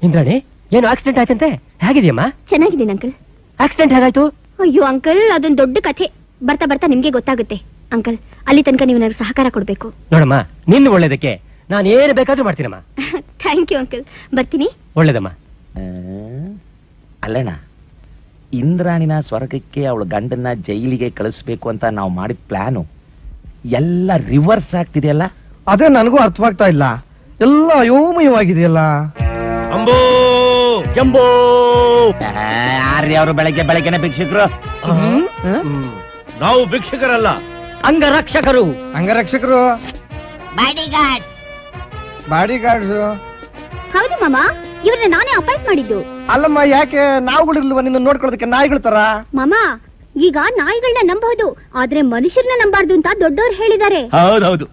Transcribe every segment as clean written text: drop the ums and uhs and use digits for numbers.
ಇಂದ್ರಾಣಿ, ಏನು ಆಕ್ಸಿಡೆಂಟ್ ಆಯ್ತಂತೆ? ಹೇಗಿದೆಯಮ್ಮ? ಚೆನ್ನಾಗಿದ್ದೀನಿ ಅಂಕಲ್. ಆಕ್ಸಿಡೆಂಟ್ ಹೇಗಾಯ್ತು? ಅಯ್ಯೋ ಅಂಕಲ್, ಅದೊಂದು ದೊಡ್ಡ ಕಥೆ. ಬರ್ತಾ ಬರ್ತಾ ನಿಮ್ಗೆ ಗೊತ್ತಾಗುತ್ತೆ ಅಂಕಲ್. ಅಲ್ಲಿ ತನಕ ನೀವು ನನಗೆ ಸಹಕಾರ ಕೊಡ್ಬೇಕು. ನೋಡಮ್ಮ, ನಿನ್ನ ಒಳ್ಳೇದಕ್ಕೆ ನಾನು ಏನು ಬೇಕಾದ್ರೂ ಮಾಡ್ತೀನಮ್ಮ. Thank you uncle. ಬರ್ತೀನಿ. ಒಳ್ಳೇದಮ್ಮ. ಅಲ್ಲಣ್ಣ, ಇಂದ್ರಾಣಿನ ಸ್ವರ್ಗಕ್ಕೆ ಅವಳ ಗಂಡನ್ನ ಜೈಲಿಗೆ ಕಳಿಸ್ಬೇಕು ಅಂತ ನಾವು ಮಾಡಿದ ಪ್ಲಾನು ಎಲ್ಲ ರಿವರ್ಸ್ ಆಗ್ತಿದೆಯಲ್ಲ. ಅದೇ ನನಗೂ ಅರ್ಥವಾಗ್ತಾ ಇಲ್ಲ. ಎಲ್ಲ ಅಯೋಮಯವಾಗಿದೆಯಲ್ಲ. ಅಂಬೋ ಜಂಬೋ ಯಾರ್ರಿ ಅವರು ಬೆಳಗ್ಗೆ ಬೆಳಗ್ಗೆನೆ ಭಿಕ್ಷಕರು? ನಾವು ಭಿಕ್ಷಕರಲ್ಲ, ಅಂಗರಕ್ಷಕರು. ಅಂಗರಕ್ಷಕರು, ಬಾಡಿ ಗಾರ್ಡ್ಸ್. ಹೌದು ಮಾಮ, ಇವ್ರನ್ನ ನಾನೇ ಅಪಾಯಿಂಟ್ ಮಾಡಿದ್ದು. ಅಲ್ಲಮ್ಮ, ಯಾಕೆ ನಾವುಗಳಿರ್ಲಿಲ್ವ ನಿನ್ನ ನೋಡ್ಕೊಳ್ಳೋದಕ್ಕೆ? ನಾಯಿಗಳ ತರ. ಮಾಮ, ಈಗ ನಾಯಿಗಳನ್ನ ನಂಬಬಹುದು, ಆದ್ರೆ ಮನುಷ್ಯರನ್ನ ನಂಬಾರ್ದು ಅಂತ ದೊಡ್ಡವ್ರು ಹೇಳಿದ್ದಾರೆ. ಹೌದೌದು.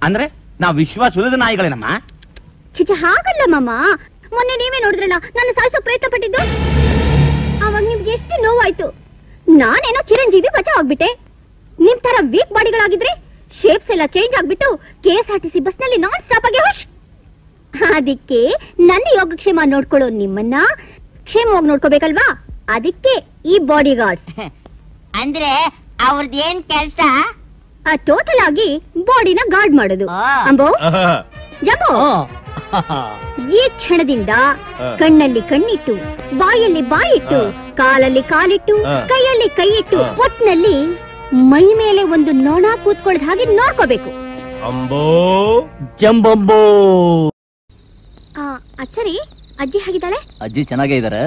ಅಂದ್ರೆ ನಾವು ವಿಶ್ವಾಸವಿಲ್ಲದ ನಾಯಿಗಳೇನಮ್ಮ? ಚಿಚ, ಹಾಗಲ್ಲ ಮಾಮ. ಮೊನ್ನೆ ನೀವೇ ನೋಡಿದ್ರಲ್ಲ ನನ್ನ ಸಾಯಿಸೋ ಪ್ರಯತ್ನ ಪಟ್ಟಿದ್ದು. ಅವಾಗ ನಿಮ್ಗೆ ಎಷ್ಟು ನೋವಾಯ್ತು. ನಾನೇನೋ ಚಿರಂಜೀವಿ ಬಚಾವ್ ಆಗ್ಬಿಟ್ಟೆ. ನಿಮ್ ತರ ವೀಕ್ ಬಾಡಿಗಳಾಗಿದ್ರೆ ಶೇಪ್ಸ್ ಎಲ್ಲ ಚೇಂಜ್ ಆಗ್ಬಿಟ್ಟು KSRTC ಬಸ್ ನಲ್ಲಿ ನಾನ್ ಸ್ಟಾಪ್ ಆಗಿ ಹುಷ್. ಅದಕ್ಕೆ ನನ್ನ ಯೋಗಕ್ಷೇಮ ನೋಡ್ಕೊಳ್ಳೋ ನಿಮ್ಮನ್ನ ಕ್ಷೇಮವಾಗಿ ನೋಡ್ಕೋಬೇಕಲ್ವಾ? ಅದಕ್ಕೆ ಈ ಬಾಡಿ ಗಾರ್ಡ್ಸ್. ಅಂದ್ರೆ ಅವ್ರದ್ದೇನ್ ಕೆಲ್ಸ? ಟೋಟಲ್ ಆಗಿ ಬಾಡಿನ ಗಾರ್ಡ್ ಮಾಡೋದು. ಅಂಬೋ, ಜಂಬೋ, ಈ ಕ್ಷಣದಿಂದ ಕಣ್ಣಲ್ಲಿ ಕಣ್ಣಿಟ್ಟು, ಬಾಯಲ್ಲಿ ಬಾಯಿಟ್ಟು, ಕಾಲಲ್ಲಿ ಕಾಲಿಟ್ಟು, ಕೈಯಲ್ಲಿ ಕೈ ಇಟ್ಟು, ಒಟ್ನಲ್ಲಿ ಮೈ ಮೇಲೆ ಒಂದು ನೊಣ ಕೂತ್ಕೊಳ್ಳದ ಹಾಗೆ ನೋಡ್ಕೋಬೇಕು. ಅಂಬೋ ಜಂಬಂಬೋ. ಅಚ್ಚರಿ, ಅಜ್ಜಿ ಹೇಗಿದ್ದಾಳೆ? ಅಜ್ಜಿ ಚೆನ್ನಾಗೇ ಇದಾರೆ.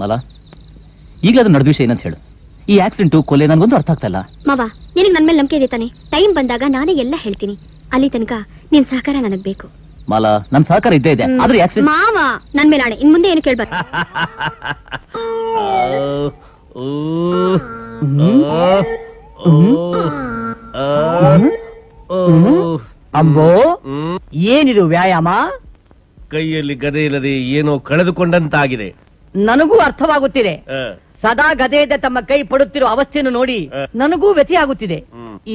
ಮಲ, ಈಗಲೂ ಅದು ನಡೆದ ವಿಷಯ ಏನಂತ ಹೇಳು. ಈ ಆಕ್ಸಿಡೆಂಟು ಕೊಲೆ ನನ್ಗೊಂದು ಅರ್ಥ ಆಗ್ತಾ ಇಲ್ಲ. ಮಾವ, ನಿನಗೆ ನನ್ ಮೇಲೆ ನಂಬಿಕೆ ಇದೆ ತಾನೆ? ಟೈಮ್ ಬಂದಾಗ ನಾನೇ ಎಲ್ಲ ಹೇಳ್ತೀನಿ. ಅಲ್ಲಿ ತನಕ ನಿನ್ ಸಹಕಾರ ನನಗ್ ಬೇಕು. ಮಾಲ, ನನ್ ಸಹಕಾರ ಇದ್ದೇ ಇದೆ. ಆದ್ರೆ ಆಕ್ಸಿಡೆಂಟ್ ಮಾವ, ನನ್ ಮೇಲೆ ಆಣೆ, ಇನ್ ಮುಂದೆ ಏನು ಕೇಳ್ಬಾರ್ದು. ಅಂಬೋ, ಏನಿದು ವ್ಯಾಯಾಮ? ಕೈಯಲ್ಲಿ ಗದೆ ಇಲ್ಲದೆ ಏನೋ ಕಳೆದುಕೊಂಡಂತಾಗಿದೆ. ನನಗೂ ಅರ್ಥವಾಗುತ್ತಿದೆ. ಸದಾ ಗದೆಯಿಂದ ತಮ್ಮ ಕೈ ಪಡುತ್ತಿರೋ ಅವಸ್ಥೆಯನ್ನು ನೋಡಿ ನನಗೂ ವ್ಯಥೆಯಾಗುತ್ತಿದೆ.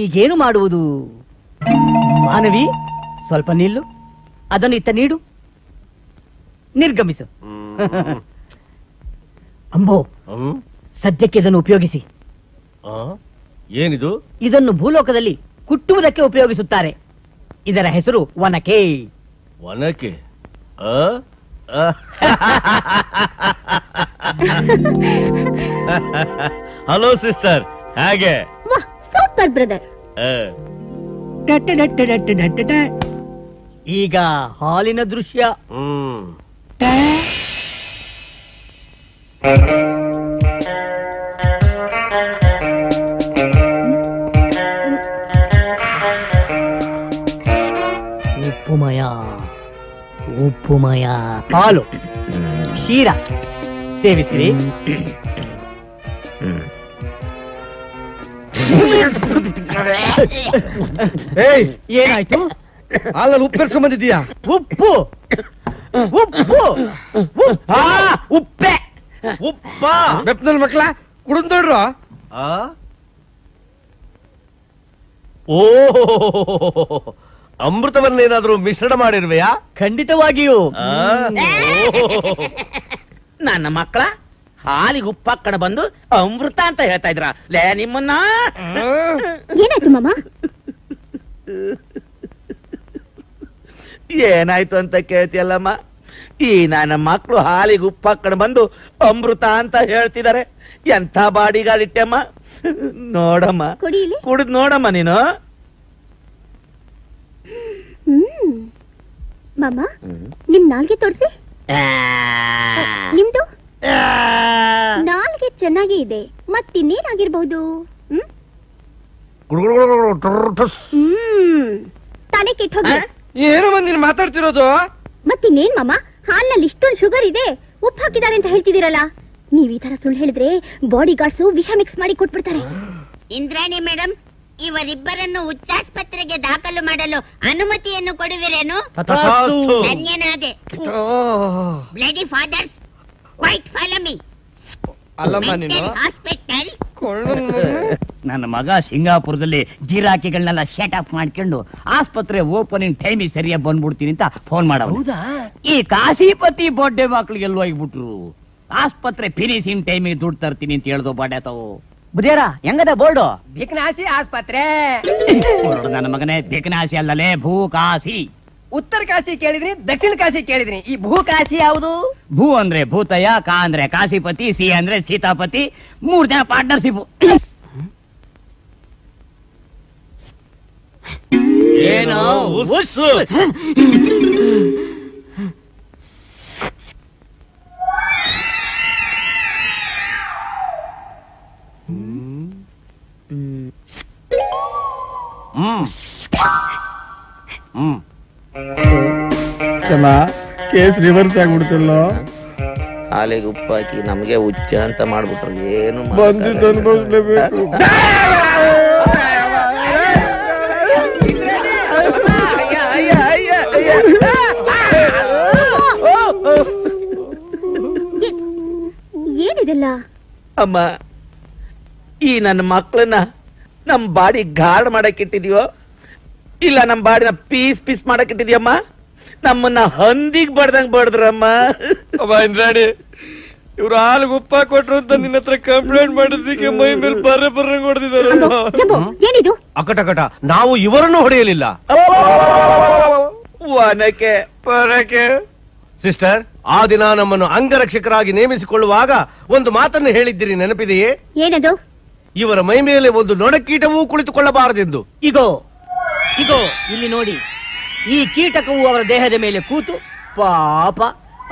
ಈಗೇನು ಮಾಡುವುದು? ಮಾನವಿ, ಸ್ವಲ್ಪ ನಿಲ್ಲು. ಅದನ್ನು ಇತ್ತ ನೀಡು, ನಿರ್ಗಮಿಸು. ಅಂಬೋ, ಸದ್ಯಕ್ಕೆ ಇದನ್ನು ಉಪಯೋಗಿಸಿ. ಏನಿದು? ಇದನ್ನು ಭೂಲೋಕದಲ್ಲಿ ಕುಟ್ಟುವುದಕ್ಕೆ ಉಪಯೋಗಿಸುತ್ತಾರೆ. ಇದರ ಹೆಸರು ಒನಕೆ. ಒನಕೆ? ಹಲೋ ಸಿಸ್ಟರ್, ಹೇಗೆ? Super brother. ಈಗ ಹಾಲಿನ ದೃಶ್ಯ. ಉಪ್ಪುಮಯ, ಉಪ್ಪುಮಯ ಹಾಲು, ಕ್ಷೀರ ಸೇವಿಸಿರಿ. ಏನಾಯ್ತು? ಹಾಲಲ್ಲಿ ಉಪ್ಪು ಬೆರೆಸ್ಕೊಂಡ್ ಬಂದಿದ್ದೀಯಾ? ಉಪ್ಪು ಉಪ್ಪು ಉಪ್ಪೆ ಉಪ್ಪ ಬೆಪ್ಪನಲ್ಲಿ ಮಕ್ಳ ಕುಡಿದ್ಬಿಡ್ರು. ಓ, ಅಮೃತವನ್ನೇನಾದ್ರೂ ಮಿಶ್ರಣ ಮಾಡಿರುವೆಯಾ? ಖಂಡಿತವಾಗಿಯೂ. ನನ್ನ ಮಕ್ಕಳ ಹಾಲಿಗೆ ಉಪ್ಪಾಕಣ ಬಂದು ಅಮೃತ ಅಂತ ಹೇಳ್ತಾ ಇದ್ರ ಲೇ ನಿಮ್ಮನ್ನ. ಏನಾಯ್ತು ಮಾಮ? ಏನಾಯ್ತು ಅಂತ ಕೇಳ್ತಿಯಲ್ಲಮ್ಮ? ಈ ನನ್ನ ಮಕ್ಕಳು ಹಾಲಿಗೆ ಉಪ್ಪಾಕಣ ಬಂದು ಅಮೃತ ಅಂತ ಹೇಳ್ತಿದ್ದಾರೆ. ಎಂಥ ಬಾಡಿಗಾಡಿಟ್ಟಮ್ಮ ನೋಡಮ್ಮ, ಕುಡಿದ್ ನೋಡಮ್ಮ ನೀನು. ಮಾಮ, ನಿಮ್ ನಾಲ್ಗೆ ತೋರ್ಸಿ. ನಿಮ್ದು ನಾಲ್ಗೆ ಚೆನ್ನಾಗಿ ಇದೆ, ಮತ್ತಿನ್ನೇನಾಗಿರ್ಬಹುದು? ತಲೆ ಕೆಟ್ಟ ಹೋಗಿ. ಏನು ಮಂದಿನ ಮಾತಾಡ್ತಿರೋದು? ಮತ್ತಿನ್ನೇನ್ ಮಾಮ, ಹಾಲ್ನಲ್ಲಿ ಇಷ್ಟೊಂದು ಶುಗರ್ ಇದೆ, ಉಪ್ಪು ಹಾಕಿದ್ದಾರೆ ಅಂತ ಹೇಳ್ತಿದ್ದೀರಲ್ಲ. ನೀವ್ ಈ ತರ ಸುಳ್ಳು ಹೇಳಿದ್ರೆ ಬಾಡಿ ಗಾರ್ಡ್ಸ್ ವಿಷ ಮಿಕ್ಸ್ ಮಾಡಿ ಕೊಟ್ಬಿಡ್ತಾರೆ. ಇಂದ್ರಾಣಿ ಮೇಡಮ್, ಇವರಿಬ್ಬರನ್ನು ಹುಚ್ಚಾಸ್ಪತ್ರೆಗೆ ದಾಖಲು ಮಾಡಲು ಅನುಮತಿಯನ್ನು ಕೊಡುವಿರೇನು? ಧನ್ಯನಾದೆ. Bloody fathers, quiet follow me. ಅಲ್ಲಮ್ಮ ನೀನು ಹಾಸ್ಪಿಟಲ್. ನನ್ನ ಮಗ ಸಿಂಗಾಪುರದಲ್ಲಿ ಗಿರಾಕಿಗಳನ್ನೆಲ್ಲ ಸೆಟ್ ಅಪ್ ಮಾಡ್ಕೊಂಡು ಆಸ್ಪತ್ರೆ ಓಪನಿಂಗ್ ಟೈಮಿಗೆ ಸರಿಯಾಗಿ ಬಂದ್ಬಿಡ್ತೀನಿ ಅಂತ ಫೋನ್ ಮಾಡ. ಈ ಕಾಶಿಪತಿ ಬರ್ಡೇ ಮಕ್ಳಿಗೆ ಎಲ್ಲ ಹೋಗ್ಬಿಟ್ರು. ಆಸ್ಪತ್ರೆ ಫಿನಿಶಿಂಗ್ ಟೈಮಿಗೆ ದುಡ್ಡು ತರ್ತೀನಿ ಅಂತ ಹೇಳ್ದೋ ಬಾಡೆ ತಾವು ಬುದೇರ ಹೆಂಗದ ಬೋರ್ಡು? ಬಿಕನಾಸಿ ಆಸ್ಪತ್ರೆ. ನನ್ನ ಮಗನೇ ಬಿಕನಾಸಿ ಅಲ್ಲಲೇ ಭೂಕಾಸಿ. ಉತ್ತರ ಕಾಶಿ ಕೇಳಿದ್ರಿ, ದಕ್ಷಿಣ ಕಾಶಿ ಕೇಳಿದ್ರಿ, ಈ ಭೂಕಾಶಿ ಯಾವುದು? ಭೂ ಅಂದ್ರೆ ಭೂತಯ್ಯ, ಕಾ ಅಂದ್ರೆ ಕಾಶಿಪತಿ, ಸಿ ಅಂದ್ರೆ ಸೀತಾಪತಿ, 3 ಜನ ಪಾರ್ಟ್ನರ್ಶಿಪ್. ಏನೋ ಉಸ್ಸು. Case reverse ಆಗ್ಬಿಡ್ತಿಲ್ಲೋ. ಹಾಲಿಗೆ ಉಪ್ಪು ಹಾಕಿ ನಮ್ಗೆ ಹುಚ್ಚ ಅಂತ ಮಾಡ್ಬಿಟ್ರು. ಏನು ಬಂದಿದ್ದು ಅನ್ಭವಿಸ್ಲೇಬೇಕು. ಏನಿದೆಲ್ಲ? ಅಮ್ಮ, ಈ ನನ್ನ ಮಕ್ಕಳನ್ನ ನಮ್ ಬಾಡಿ ಗಾರ್ಡ್ ಮಾಡಕ್ ಇಟ್ಟಿದೀವೋ ಇಲ್ಲ ನಮ್ ಬಾಡಿನ ಪೀಸ್ ಪೀಸ್ ಮಾಡಕ್ ಇಟ್ಟಿದ್ಯಮ್ಮ? ನಮ್ಮನ್ನ ಹಂದಿಗ್ ಬಡ್ದಂಗ್ ಬಡ್ದ್ರಮ್ಮ. ಇಂದ್ರಾಣಿ, ಇವ್ರು ಹಾಲು ಉಪ್ಪ ಕೊಟ್ರು ಅಂತ ನಿನ್ನ ಹತ್ರ ಕಂಪ್ಲೇಂಟ್ ಮಾಡಿದ್ದಕ್ಕೆ ಮೈ ಮೇಲೆ ಬರ್ರೆ ಹೊಡೆದಿದ್ದಾರೆ. ಏನಿದು? ಅಕಟಕಟ, ನಾವು ಇವರನ್ನು ಹೊಡೆಯಲಿಲ್ಲ. ವನಕೆ ಪರಕೆ. ಸಿಸ್ಟರ್, ಆ ದಿನ ನಮ್ಮನ್ನು ಅಂಗರಕ್ಷಕರಾಗಿ ನೇಮಿಸಿಕೊಳ್ಳುವಾಗ ಒಂದು ಮಾತನ್ನು ಹೇಳಿದ್ದೀರಿ, ನೆನಪಿದೆಯೇ? ಏನದು? ಇವರ ಮೈ ಮೇಲೆ ಒಂದು ನೊಣಕೀಟವೂ ಕುಳಿತುಕೊಳ್ಳಬಾರದೆಂದು. ಇಗೋ ಇಗೋ ಇಲ್ಲಿ ನೋಡಿ, ಈ ಕೀಟಕವು ಅವರ ದೇಹದ ಮೇಲೆ ಕೂತು ಪಾಪ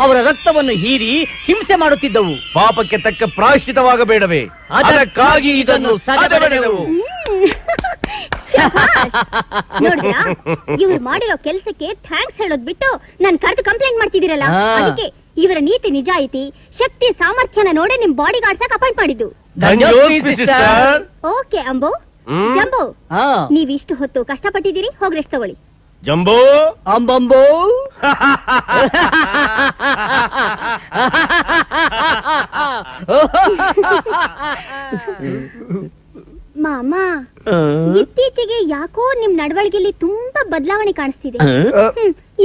ಅವರ ರಕ್ತವನ್ನು ಹೀರಿ ಹಿಂಸೆ ಮಾಡುತ್ತಿದ್ದವು. ಪಾಪಕ್ಕೆ ತಕ್ಕ ಪ್ರಾಯಶ್ಚಿತವಾಗಬೇಡವೇ? ಅದಕ್ಕಾಗಿ ಇದನ್ನು ಸದೆಬಡೆದೆವು. ನೋಡಿದ್ರಾ, ಇವ್ರು ಮಾಡಿರೋ ಕೆಲ್ಸಕ್ಕೆ ಥ್ಯಾಂಕ್ಸ್ ಹೇಳೋದ್ ಬಿಟ್ಟು ನನ್ ಕರೆದು ಕಂಪ್ಲೇಂಟ್ ಮಾಡ್ತಿದ್ದೀರಲ್ಲ. ಅದಕ್ಕೆ ಇವರ ನೀತಿ ನಿಜಾಯಿತಿ ಶಕ್ತಿ ಸಾಮರ್ಥ್ಯನ ನೋಡಿ ನಿಮ್ ಬಾಡಿ ಗಾರ್ಡ್ಸ್ ಅಪಾಯಿಂಟ್ ಮಾಡಿದ್ದು. ಓಕೆ ಅಂಬೋ, ಜಂಬೋ, ನೀವಿಷ್ಟು ಹೊತ್ತು ಕಷ್ಟಪಟ್ಟಿದ್ದೀರಿ, ಹೋಗಿ ರೆಸ್ಟ್ ತಗೊಳ್ಳಿ. ಜಂಬೋ, ಅಂಬಂಬೋ, ಮಾಮ, ಇತ್ತೀಚೆಗೆ ಯಾಕೋ ನಿಮ್ ನಡವಳಿಕೆಯಲ್ಲಿ ತುಂಬಾ ಬದಲಾವಣೆ ಕಾಣಿಸ್ತಿದೆ.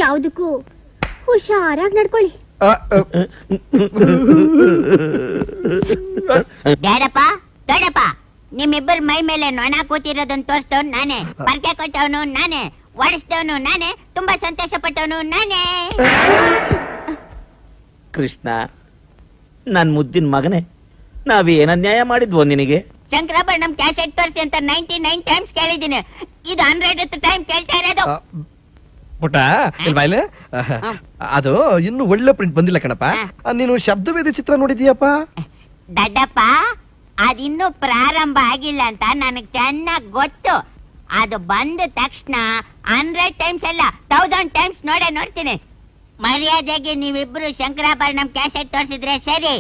ಯಾವ್ದಕ್ಕೂ ಹುಷಾರಾಗಿ ನಡ್ಕೊಳ್ಳಿ. ಬೇಡಪ್ಪ ಬೇಡಪ್ಪ, ನಿಮ್ಮಿಬ್ಬರ ಮೈ ಮೇಲೆ ನೊಣ ಕೂತಿರೋದನ್ನ ತೋರಿಸ್ತವನು ನಾನೇ, ಪರ್ಕೆ ಕೊಟ್ಟವನು ನಾನೇ, ಓಡಿಸಿದವನು ನಾನೇ, ತುಂಬಾ ಸಂತೋಷ ಪಟ್ಟವನು ನಾನೇ. ಕೃಷ್ಣ, ನನ್ ಮುದ್ದಿನ ಮಗನೇ, ನಾವೇನ ನ್ಯಾಯ ಮಾಡಿದ್ವೋ ನಿನಗೆ? ಶಂಕರಾಭರಣಂ ಕ್ಯಾಸೆಟ್ ತೋರಿಸಿ ಅಂತ 99 ಟೈಮ್ಸ್ ಕೇಳಿದ್ದೀನಿ. ಇದು 100th ಟೈಮ್ ಕೇಳ್ತಾ ಇರೋದು. ಪುಟ ಬಾಯ್ಲೆ, ಅದು ಇನ್ನು ಒಳ್ಳೆ ಪ್ರಿಂಟ್ ಬಂದಿಲ್ಲ ಕಣಪ್ಪ. ನೀನು ಶಬ್ದವೇದಿ ಚಿತ್ರ ನೋಡಿದೀಯಪ್ಪ? ದಡ್ಡಪ್ಪ, ಅದಿನ್ನೂ ಪ್ರಾರಂಭ ಆಗಿಲ್ಲ ಅಂತ ನನಗ್ ಚೆನ್ನಾಗ್ ಗೊತ್ತು. ಅದು ಬಂದ ತಕ್ಷಣ 100 ಟೈಮ್ಸ್ ಅಲ್ಲ 1000 ಟೈಮ್ಸ್ ನೋಡ್ತೀನಿ. ಮರ್ಯಾದೆಗೆ ನೀವಿಬ್ರು ಶಂಕರಾಭರಣಂ ಕ್ಯಾಸೆಟ್ ತೋರಿಸಿದ್ರೆ ಸರಿ,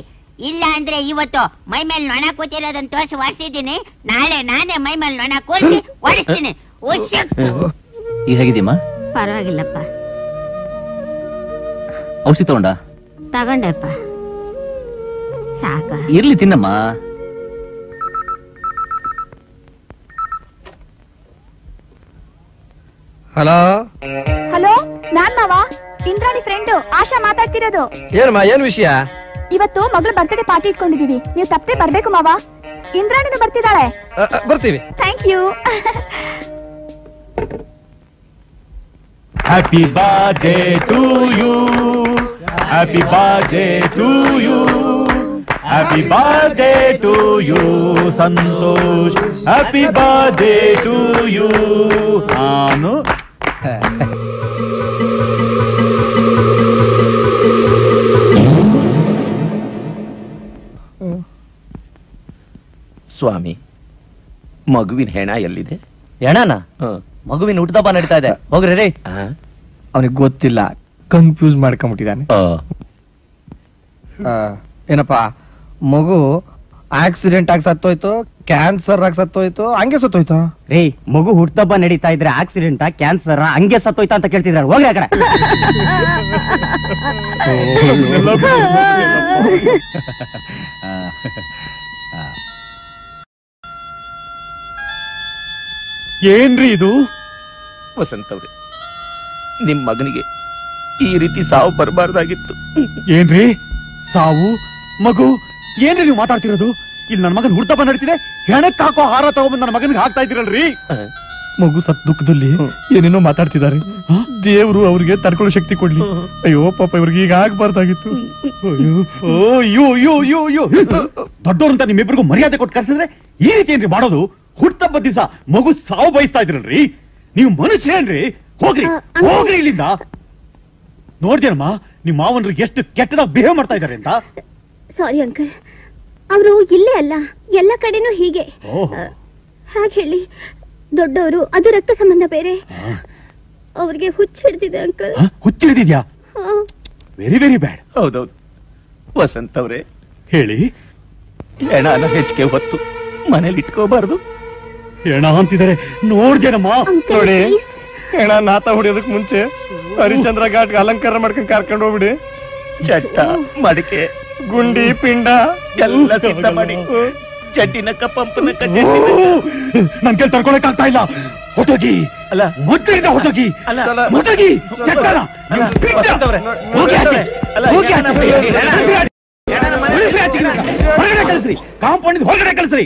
ಇಲ್ಲ ಅಂದ್ರೆ ಇವತ್ತು ಮೈ ಮೇಲೆ ನೊಣ ಕೂತಿರೋದನ್ನ ತೋರಿಸಿ ಓಡಿಸಿದ್ದೀನಿ. ನಾಳೆ ನಾನೇ ಮೈ ಮೇಲೆ ನೊಣ ಕೂರಿಸಿ ಓಡಿಸ್ತೀನಿ. ಈಗ ಹೇಗಿದೆಯಮ್ಮ? ಪರವಾಗಿಲ್ಲಪ್ಪ. ಔಷಧಿ ತಗೊಂಡ? ತಗೊಂಡಪ್ಪ, ಸಾಕ. ಇರ್ಲಿ ತಿನ್ನಮ್ಮ. ಹಲೋ ಹಲೋ, ನಾನ್ ಮಾವ, ಇಂದ್ರಾಣಿ ಫ್ರೆಂಡ್ ಆಶಾ ಮಾತಾಡ್ತಿರೋದು. ಏನಮ್ಮ, ಏನ್ ವಿಷಯ? ಇವತ್ತು ಮಗಳು ಬರ್ತ್ಡೇ ಪಾರ್ಟಿ ಇಟ್ಕೊಂಡಿದೀವಿ, ನೀವು ತಪ್ಪದೆ ಬರ್ಬೇಕು ಮಾವ. ಇಂದ್ರಾಣಿನೂ ಬರ್ತಿದ್ದಾಳೆ. ಬರ್ತೀವಿ. Thank you. Happy birthday to you, happy birthday to you, happy birthday to you Santosh, happy birthday to you. ನಾನು ಸ್ವಾಮಿ, ಮಗುವಿನ ಹೆಣ ಎಲ್ಲಿದೆ? ಎಣನ? ಮಗುವಿನ ಹುಟ್ಟದಪ್ಪ ನಡೀತಾ ಇದೆ, ಹೋಗ್ರಿ ರೀ. ಅವನಿಗೆ ಗೊತ್ತಿಲ್ಲ, ಕನ್ಫ್ಯೂಸ್ ಮಾಡ್ಕೊಂಬಿಟ್ಟಿದ್ದಾನೆ. ಏನಪ್ಪ, ಮಗು ಆಕ್ಸಿಡೆಂಟ್ ಆಗಿ ಸತ್ತೋಯ್ತು, ಕ್ಯಾನ್ಸರ್ ಆಗಿ ಸತ್ತೋಯ್ತು, ಹಂಗೆ ಸತ್ತೋಯ್ತು. ರೀ ಮಗು ಹುಟ್ಟುಹಬ್ಬ ನಡೀತಾ ಇದ್ರೆ ಆಕ್ಸಿಡೆಂಟ್ ಕ್ಯಾನ್ಸರ್ ಹಂಗೆ ಸತ್ತೋಯ್ತಾ ಅಂತ ಕೇಳ್ತಿದ್ದಾರೆ. ಹೋಗ್ರಿ ಆ ಕಡೆ. ಏನ್ರಿ ಇದು? ವಸಂತ್ ಅವ್ರೆ, ನಿಮ್ ಮಗನಿಗೆ ಈ ರೀತಿ ಸಾವು ಬರಬಾರ್ದಾಗಿತ್ತು. ಏನ್ರಿ ಸಾವು ಮಗು ಏನ್ರಿ ನೀವು ಮಾತಾಡ್ತಿರೋದು? ಇಲ್ಲಿ ನನ್ನ ಮಗನ್ ಹುಡ್ತಪ್ಪ ನಡೀತಿದೆ, ಹೆಣಕ್ ಹಾಕೋ ಹಾರ ತಗೊಂಡ್ಬಂದು ನನ್ನ ಮಗನಿಗೆ ಹಾಕ್ತಾ ಇದ್ದೀರಲ್ರಿ. ಮಗು ಸತ್ ದುಃಖದಲ್ಲಿ ಏನೇನೋ ಮಾತಾಡ್ತಿದ್ದಾರೆ. ದೇವ್ರು ಅವ್ರಿಗೆ ತಡ್ಕೊಳ್ಳೋ ಶಕ್ತಿ ಕೊಡ್ಲಿ. ಅಯ್ಯೋ ಪಾಪ ಇವ್ರಿಗೆ ಈಗ ಆಗ್ಬಾರ್ದಾಗಿತ್ತು. ದೊಡ್ಡವ್ರಂತ ನಿಮ್ಮಿಬ್ಬರಿಗೂ ಮರ್ಯಾದೆ ಕೊಟ್ಟು ಕರ್ಸಿದ್ರೆ ಈ ರೀತಿ ಏನ್ರಿ ಮಾಡೋದು? ಹುಟ್ಟಬ್ಬ ದಿವಸ ಮಗು ಸಾವು ಬಯಸ್ತಾ ಇದ್ರಲ್ರಿ. ನೀವು ಮನುಷ್ಯರೇನ್ರಿ? ಹೋಗ್ರಿ ಹೋಗ್ರಿ ಇಲ್ಲಿಂದ. ನೋಡ್ದೇನಮ್ಮ ನಿಮ್ ಮಾವನ್ರಿಗೆ ಎಷ್ಟು ಕೆಟ್ಟದಾಗ ಬಿಹೇವ್ ಮಾಡ್ತಾ ಇದಾರೆ ಅಂತ. ಸಾರಿ ಅಂಕಲ್, ಅವರು ಇಲ್ಲೇ ಅಲ್ಲ, ಎಲ್ಲ ಕಡೆನೂ ಹೀಗೆ. ಹಾಗೆ ಹೇಳಿ, ದೊಡ್ಡವರು, ಅದು ರಕ್ತ ಸಂಬಂಧ ಬೇರೆ. ಅವ್ರಿಗೆ ಹುಚ್ಚಿಡ್ತಿದೆ ಅಂಕಲ್. ಹುಚ್ಚಿಡ್ತಿದ್ಯಾ? Very very bad. ಹೌದೌದು ವಸಂತ್ ಅವ್ರೆ, ಹೇಳಿ. ಹೆಣನ ಹೆಚ್ಚಿಗೆ ಹೊತ್ತು ಮನೇಲಿ ಇಟ್ಕೋಬಾರ್ದು. ಹೆಣ ಅಂತಿದ್ದಾರೆ ನೋಡ್ದೇನಮ್ಮ. ನೋಡಿ, ಹೆಣ ನಾತ ಹೊಡಿಯೋದಕ್ ಮುಂಚೆ ಹರಿಶ್ಚಂದ್ರ ಘಾಟ್ಗೆ ಅಲಂಕಾರ ಮಾಡ್ಕೊಂಡು ಕರ್ಕೊಂಡು ಹೋಗ್ಬಿಡಿ. ಚಟ್ಟ ಮಡಿಕೆ ಗುಂಡಿ ಪಿಂಡ ಎಲ್ಲ ಸಿದ್ಧ ಮಾಡಿ ಚಡ್ಡಿನಕ್ಕ ಪಂಪನಕ್ಕ ನನ್ ಕೈ ತರ್ಕೊಳಕ್ ಆಗ್ತಾ ಇಲ್ಲ. ಹೊಟ್ಟೋಗಿ ಅಲ್ಲ ಮೊದಲಿಂದ ಹೊಟ್ಟೋಗಿ ಅಲ್ಲ ಮೊದಗಿ ಚಟ್ಟನ ಹೊರಗಡೆ ಕಳಿಸ್ರಿ. ಕಾಂಪೌಂಡ್ ಹೊರಗಡೆ ಕಳಿಸ್ರಿ.